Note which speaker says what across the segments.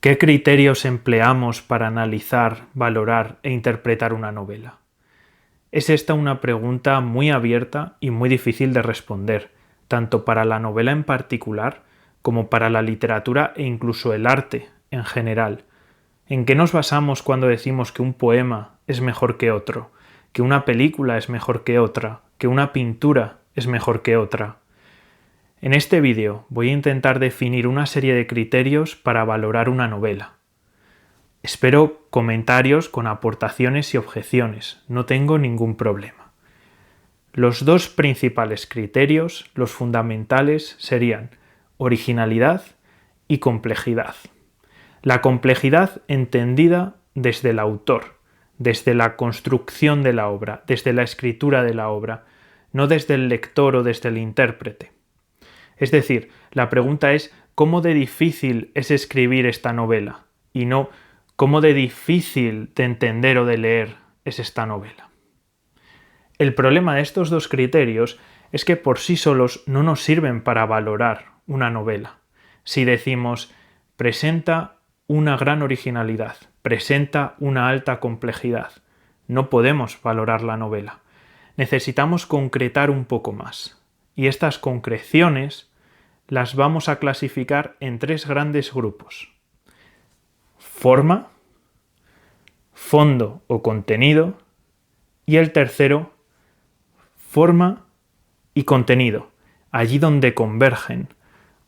Speaker 1: ¿Qué criterios empleamos para analizar, valorar e interpretar una novela? Es esta una pregunta muy abierta y muy difícil de responder, tanto para la novela en particular como para la literatura e incluso el arte en general. ¿En qué nos basamos cuando decimos que un poema es mejor que otro, que una película es mejor que otra, que una pintura es mejor que otra? En este vídeo voy a intentar definir una serie de criterios para valorar una novela. Espero comentarios con aportaciones y objeciones, no tengo ningún problema. Los dos principales criterios, los fundamentales, serían originalidad y complejidad. La complejidad entendida desde el autor, desde la construcción de la obra, desde la escritura de la obra, no desde el lector o desde el intérprete. Es decir, la pregunta es ¿cómo de difícil es escribir esta novela? Y no ¿cómo de difícil de entender o de leer es esta novela? El problema de estos dos criterios es que por sí solos no nos sirven para valorar una novela. Si decimos presenta una gran originalidad, presenta una alta complejidad, no podemos valorar la novela. Necesitamos concretar un poco más. Y estas concreciones las vamos a clasificar en tres grandes grupos. Forma, fondo o contenido, y el tercero, forma y contenido, allí donde convergen,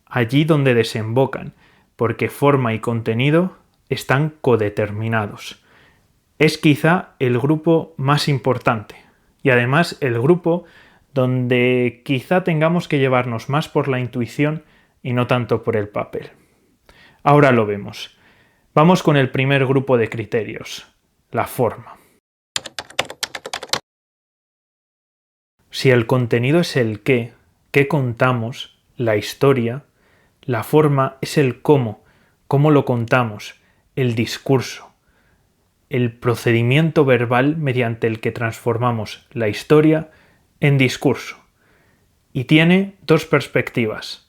Speaker 1: allí donde desembocan, porque forma y contenido están codeterminados. Es quizá el grupo más importante y además el grupo donde quizá tengamos que llevarnos más por la intuición y no tanto por el papel. Ahora lo vemos. Vamos con el primer grupo de criterios, la forma. Si el contenido es el qué contamos, la historia, la forma es el cómo lo contamos, el discurso, el procedimiento verbal mediante el que transformamos la historia en discurso. Y tiene dos perspectivas,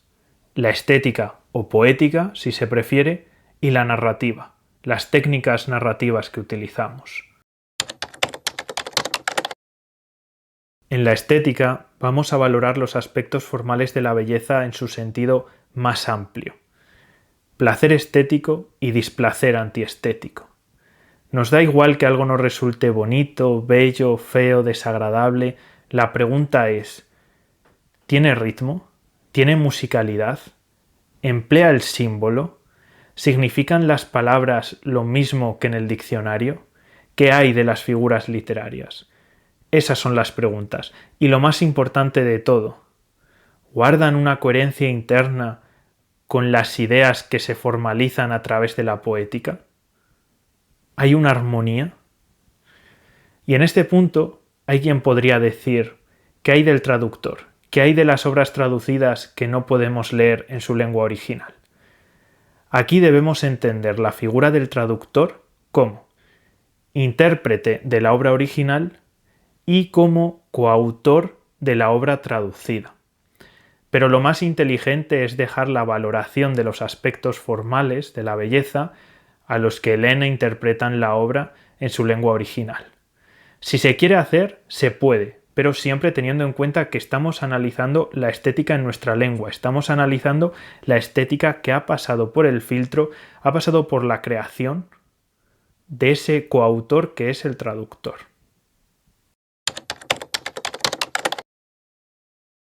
Speaker 1: la estética o poética, si se prefiere, y la narrativa, las técnicas narrativas que utilizamos. En la estética vamos a valorar los aspectos formales de la belleza en su sentido más amplio. Placer estético y displacer antiestético. Nos da igual que algo nos resulte bonito, bello, feo, desagradable. La pregunta es, ¿tiene ritmo? ¿Tiene musicalidad? ¿Emplea el símbolo? ¿Significan las palabras lo mismo que en el diccionario? ¿Qué hay de las figuras literarias? Esas son las preguntas. Y lo más importante de todo, ¿guardan una coherencia interna con las ideas que se formalizan a través de la poética? ¿Hay una armonía? Y en este punto hay quien podría decir, ¿qué hay del traductor? ¿Qué hay de las obras traducidas que no podemos leer en su lengua original? Aquí debemos entender la figura del traductor como intérprete de la obra original y como coautor de la obra traducida. Pero lo más inteligente es dejar la valoración de los aspectos formales de la belleza a los que leen e interpretan la obra en su lengua original. Si se quiere hacer, se puede, pero siempre teniendo en cuenta que estamos analizando la estética en nuestra lengua, estamos analizando la estética que ha pasado por el filtro, ha pasado por la creación de ese coautor que es el traductor.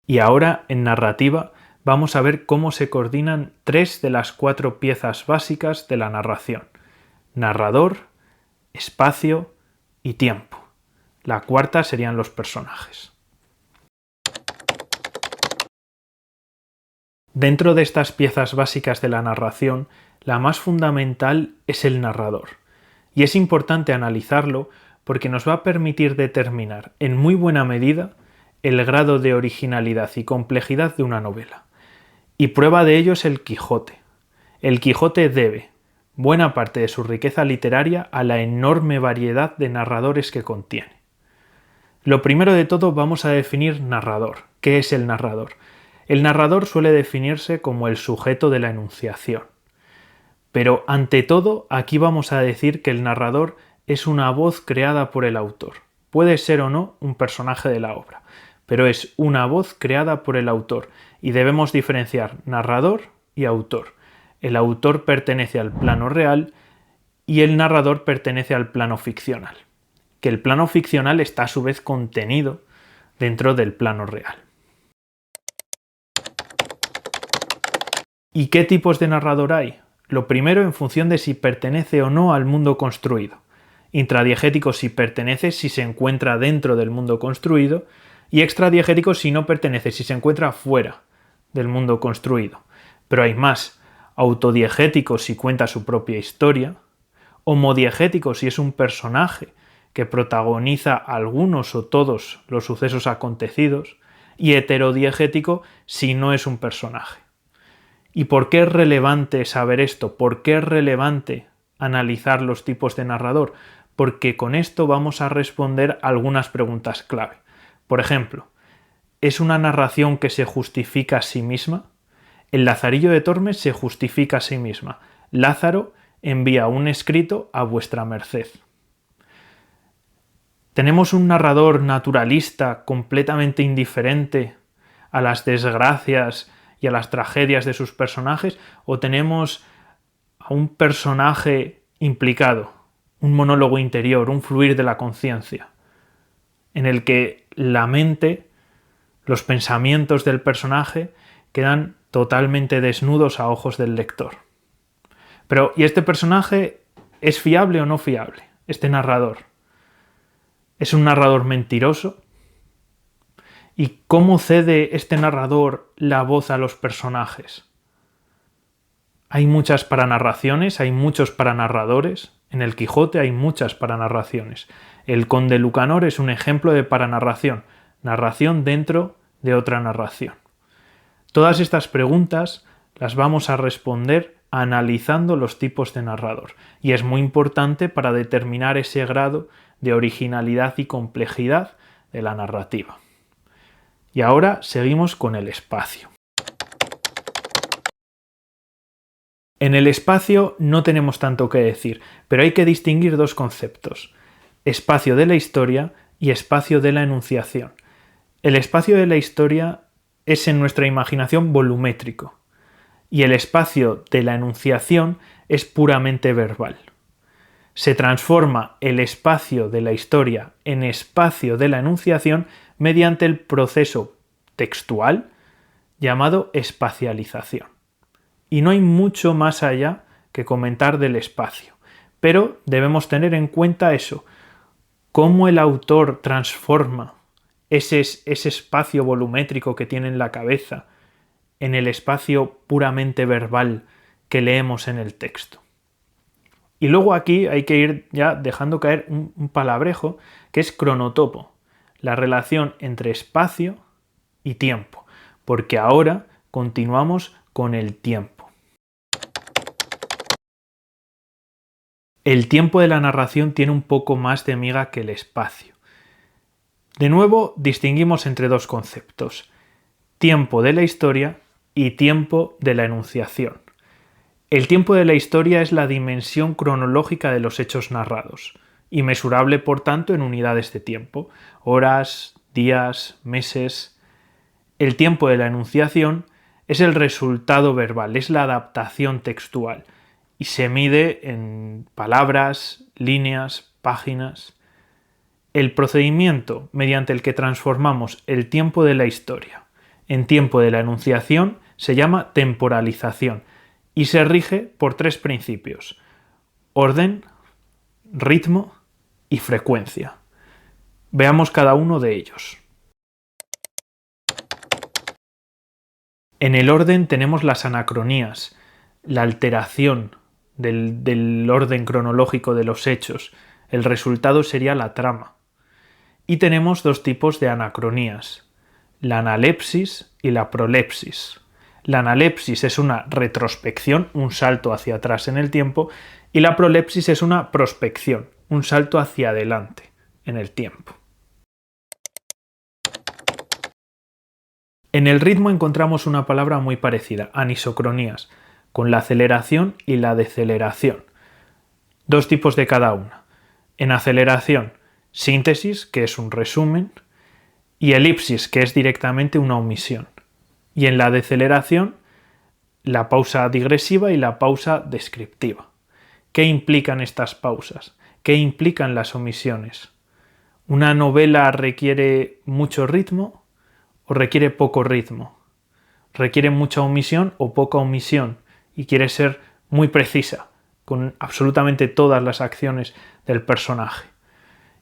Speaker 1: Y ahora, en narrativa, vamos a ver cómo se coordinan tres de las cuatro piezas básicas de la narración: narrador, espacio y tiempo. La cuarta serían los personajes. Dentro de estas piezas básicas de la narración, la más fundamental es el narrador. Y es importante analizarlo porque nos va a permitir determinar en muy buena medida el grado de originalidad y complejidad de una novela. Y prueba de ello es el Quijote. El Quijote debe buena parte de su riqueza literaria a la enorme variedad de narradores que contiene. Lo primero de todo vamos a definir narrador. ¿Qué es el narrador? El narrador suele definirse como el sujeto de la enunciación. Pero ante todo, aquí vamos a decir que el narrador es una voz creada por el autor. Puede ser o no un personaje de la obra, pero es una voz creada por el autor y debemos diferenciar narrador y autor. El autor pertenece al plano real y el narrador pertenece al plano ficcional, que el plano ficcional está a su vez contenido dentro del plano real. ¿Y qué tipos de narrador hay? Lo primero en función de si pertenece o no al mundo construido. Intradiegético si pertenece, si se encuentra dentro del mundo construido, y extradiegético si no pertenece, si se encuentra fuera del mundo construido. Pero hay más: autodiegético si cuenta su propia historia, homodiegético si es un personaje que protagoniza algunos o todos los sucesos acontecidos, y heterodiegético si no es un personaje. ¿Y por qué es relevante saber esto? ¿Por qué es relevante analizar los tipos de narrador? Porque con esto vamos a responder algunas preguntas clave. Por ejemplo, ¿es una narración que se justifica a sí misma? El Lazarillo de Tormes se justifica a sí misma. Lázaro envía un escrito a vuestra merced. ¿Tenemos un narrador naturalista completamente indiferente a las desgracias y a las tragedias de sus personajes? ¿O tenemos a un personaje implicado, un monólogo interior, un fluir de la conciencia, en el que la mente, los pensamientos del personaje quedan totalmente desnudos a ojos del lector? Pero, ¿y este personaje es fiable o no fiable? Este narrador. ¿Es un narrador mentiroso? ¿Y cómo cede este narrador la voz a los personajes? Hay muchas paranarraciones, hay muchos paranarradores. En el Quijote hay muchas paranarraciones. El Conde Lucanor es un ejemplo de paranarración, narración dentro de otra narración. Todas estas preguntas las vamos a responder analizando los tipos de narrador, y es muy importante para determinar ese grado de originalidad y complejidad de la narrativa. Y ahora seguimos con el espacio. En el espacio no tenemos tanto que decir, pero hay que distinguir dos conceptos: espacio de la historia y espacio de la enunciación. El espacio de la historia es en nuestra imaginación volumétrico, y el espacio de la enunciación es puramente verbal. Se transforma el espacio de la historia en espacio de la enunciación mediante el proceso textual llamado espacialización. Y no hay mucho más allá que comentar del espacio, pero debemos tener en cuenta eso, cómo el autor transforma ese espacio volumétrico que tiene en la cabeza en el espacio puramente verbal que leemos en el texto. Y luego aquí hay que ir ya dejando caer un palabrejo que es cronotopo, la relación entre espacio y tiempo, porque ahora continuamos con el tiempo. El tiempo de la narración tiene un poco más de miga que el espacio. De nuevo, distinguimos entre dos conceptos: tiempo de la historia y tiempo de la enunciación. El tiempo de la historia es la dimensión cronológica de los hechos narrados, y mesurable por tanto en unidades de tiempo, horas, días, meses. El tiempo de la enunciación es el resultado verbal, es la adaptación textual, y se mide en palabras, líneas, páginas. El procedimiento mediante el que transformamos el tiempo de la historia en tiempo de la enunciación se llama temporalización y se rige por tres principios: orden, ritmo y frecuencia. Veamos cada uno de ellos. En el orden tenemos las anacronías, la alteración del orden cronológico de los hechos. El resultado sería la trama. Y tenemos dos tipos de anacronías: la analepsis y la prolepsis. La analepsis es una retrospección, un salto hacia atrás en el tiempo, y la prolepsis es una prospección, un salto hacia adelante en el tiempo. En el ritmo encontramos una palabra muy parecida: anisocronías. con la aceleración y la deceleración. Dos tipos de cada una. En aceleración, síntesis, que es un resumen, y elipsis, que es directamente una omisión. Y en la deceleración, la pausa digresiva y la pausa descriptiva. ¿Qué implican estas pausas? ¿Qué implican las omisiones? ¿Una novela requiere mucho ritmo o requiere poco ritmo? ¿Requiere mucha omisión o poca omisión? Y quiere ser muy precisa con absolutamente todas las acciones del personaje.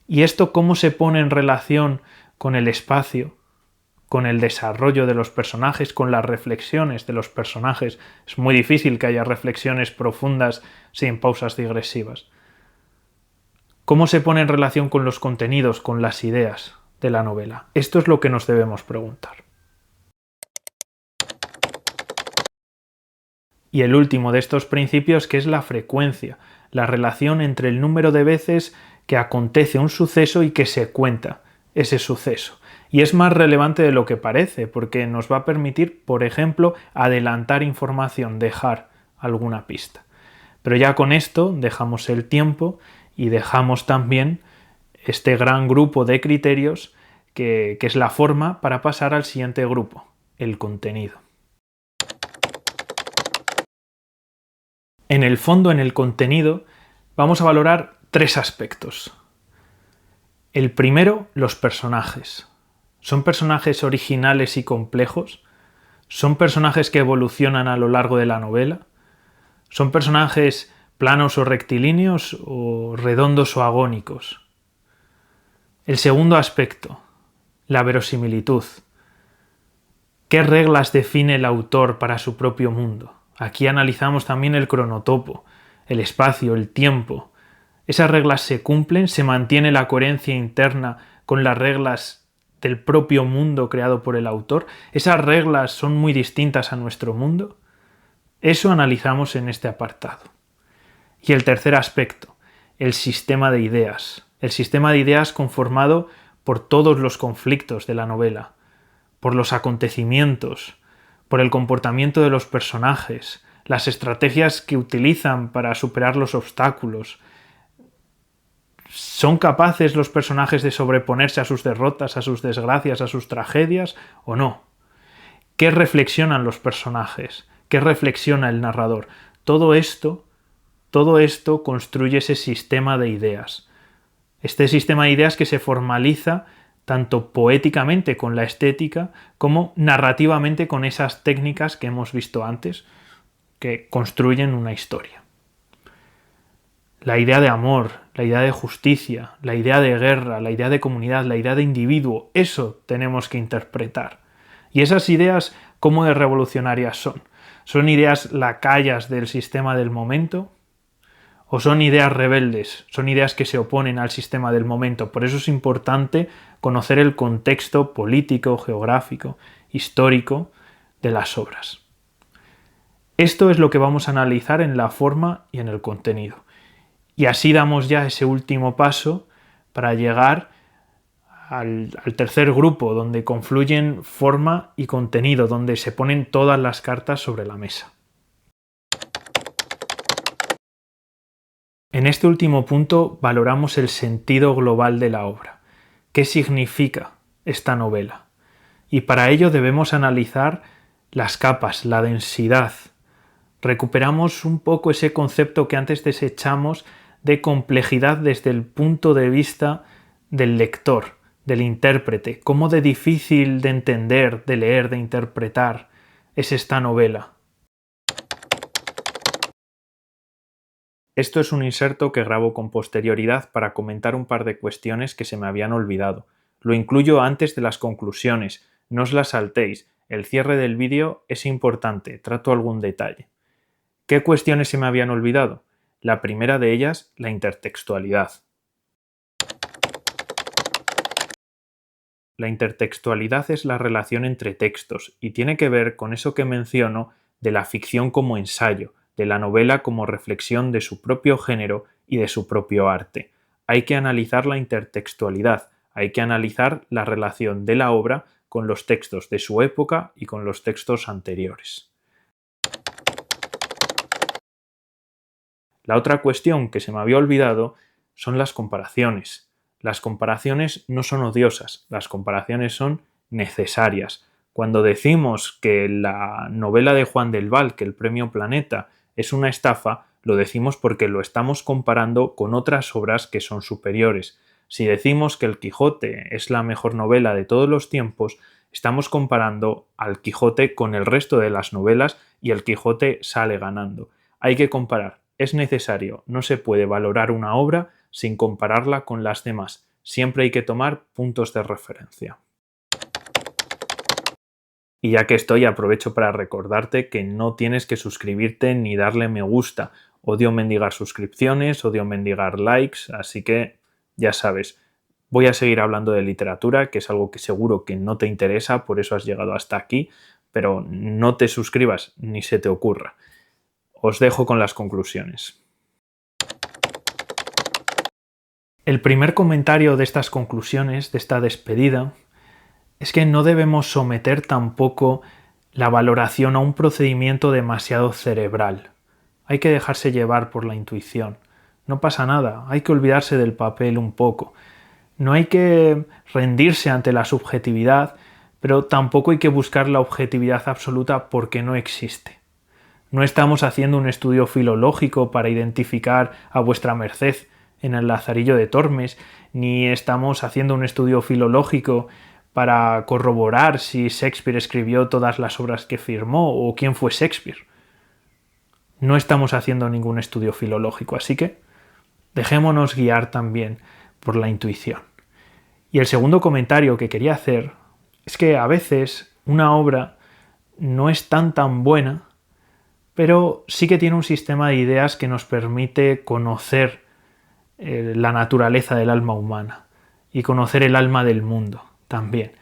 Speaker 1: ¿Y esto cómo se pone en relación con el espacio, con el desarrollo de los personajes, con las reflexiones de los personajes? Es muy difícil que haya reflexiones profundas sin pausas digresivas. ¿Cómo se pone en relación con los contenidos, con las ideas de la novela? Esto es lo que nos debemos preguntar. Y el último de estos principios, que es la frecuencia, la relación entre el número de veces que acontece un suceso y que se cuenta ese suceso. Y es más relevante de lo que parece, porque nos va a permitir, por ejemplo, adelantar información, dejar alguna pista. Pero ya con esto dejamos el tiempo y dejamos también este gran grupo de criterios que es la forma para pasar al siguiente grupo, el contenido. En el fondo, en el contenido, vamos a valorar tres aspectos. El primero, los personajes. ¿Son personajes originales y complejos? ¿Son personajes que evolucionan a lo largo de la novela? ¿Son personajes planos o rectilíneos o redondos o agónicos? El segundo aspecto, la verosimilitud. ¿Qué reglas define el autor para su propio mundo? Aquí analizamos también el cronotopo, el espacio, el tiempo. ¿Esas reglas se cumplen? ¿Se mantiene la coherencia interna con las reglas del propio mundo creado por el autor? ¿Esas reglas son muy distintas a nuestro mundo? Eso analizamos en este apartado. Y el tercer aspecto, el sistema de ideas. El sistema de ideas conformado por todos los conflictos de la novela, por los acontecimientos, por el comportamiento de los personajes, las estrategias que utilizan para superar los obstáculos. ¿Son capaces los personajes de sobreponerse a sus derrotas, a sus desgracias, a sus tragedias o no? ¿Qué reflexionan los personajes? ¿Qué reflexiona el narrador? Todo esto construye ese sistema de ideas. Este sistema de ideas que se formaliza tanto poéticamente con la estética como narrativamente con esas técnicas que hemos visto antes, que construyen una historia. La idea de amor, la idea de justicia, la idea de guerra, la idea de comunidad, la idea de individuo, eso tenemos que interpretar. Y esas ideas, ¿cómo de revolucionarias son? ¿Son ideas lacayas del sistema del momento? ¿O son ideas rebeldes? Son ideas que se oponen al sistema del momento. Por eso es importante conocer el contexto político, geográfico, histórico de las obras. Esto es lo que vamos a analizar en la forma y en el contenido. Y así damos ya ese último paso para llegar al tercer grupo, donde confluyen forma y contenido, donde se ponen todas las cartas sobre la mesa. En este último punto valoramos el sentido global de la obra. ¿Qué significa esta novela? Y para ello debemos analizar las capas, la densidad. Recuperamos un poco ese concepto que antes desechamos de complejidad desde el punto de vista del lector, del intérprete. Cómo de difícil de entender, de leer, de interpretar es esta novela. Esto es un inserto que grabo con posterioridad para comentar un par de cuestiones que se me habían olvidado. Lo incluyo antes de las conclusiones, no os las saltéis. El cierre del vídeo es importante, trato algún detalle. ¿Qué cuestiones se me habían olvidado? La primera de ellas, la intertextualidad. La intertextualidad es la relación entre textos y tiene que ver con eso que menciono de la ficción como ensayo, de la novela como reflexión de su propio género y de su propio arte. Hay que analizar la intertextualidad, hay que analizar la relación de la obra con los textos de su época y con los textos anteriores. La otra cuestión que se me había olvidado son las comparaciones. Las comparaciones no son odiosas, las comparaciones son necesarias. Cuando decimos que la novela de Juan del Val, que el Premio Planeta, es una estafa, lo decimos porque lo estamos comparando con otras obras que son superiores. Si decimos que El Quijote es la mejor novela de todos los tiempos, estamos comparando al Quijote con el resto de las novelas y El Quijote sale ganando. Hay que comparar, es necesario, no se puede valorar una obra sin compararla con las demás. Siempre hay que tomar puntos de referencia. Y ya que estoy, aprovecho para recordarte que no tienes que suscribirte ni darle me gusta. Odio mendigar suscripciones, odio mendigar likes, así que ya sabes, voy a seguir hablando de literatura, que es algo que seguro que no te interesa, por eso has llegado hasta aquí, pero no te suscribas ni se te ocurra. Os dejo con las conclusiones. El primer comentario de estas conclusiones, de esta despedida, es que no debemos someter tampoco la valoración a un procedimiento demasiado cerebral. Hay que dejarse llevar por la intuición. No pasa nada, hay que olvidarse del papel un poco. No hay que rendirse ante la subjetividad, pero tampoco hay que buscar la objetividad absoluta porque no existe. No estamos haciendo un estudio filológico para identificar a vuestra merced en el Lazarillo de Tormes, ni estamos haciendo un estudio filológico para corroborar si Shakespeare escribió todas las obras que firmó o quién fue Shakespeare. No estamos haciendo ningún estudio filológico, así que dejémonos guiar también por la intuición. Y el segundo comentario que quería hacer es que a veces una obra no es tan buena, pero sí que tiene un sistema de ideas que nos permite conocer la naturaleza del alma humana y conocer el alma del mundo también.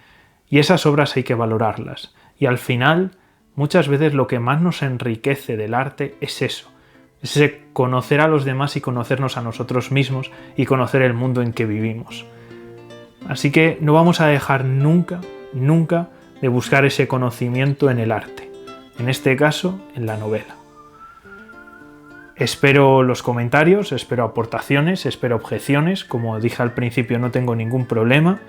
Speaker 1: Y esas obras hay que valorarlas. Y al final, muchas veces lo que más nos enriquece del arte es eso. Es ese conocer a los demás y conocernos a nosotros mismos y conocer el mundo en que vivimos. Así que no vamos a dejar nunca de buscar ese conocimiento en el arte. En este caso, en la novela. Espero los comentarios, espero aportaciones, espero objeciones. Como dije al principio, no tengo ningún problema.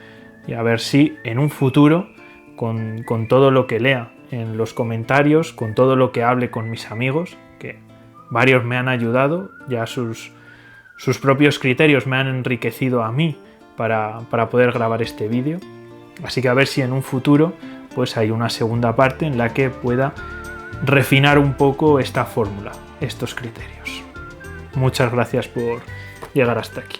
Speaker 1: Y a ver si en un futuro, con todo lo que lea en los comentarios, con todo lo que hable con mis amigos, que varios me han ayudado, ya sus propios criterios me han enriquecido a mí para poder grabar este vídeo. Así que a ver si en un futuro pues hay una segunda parte en la que pueda refinar un poco esta fórmula, estos criterios. Muchas gracias por llegar hasta aquí.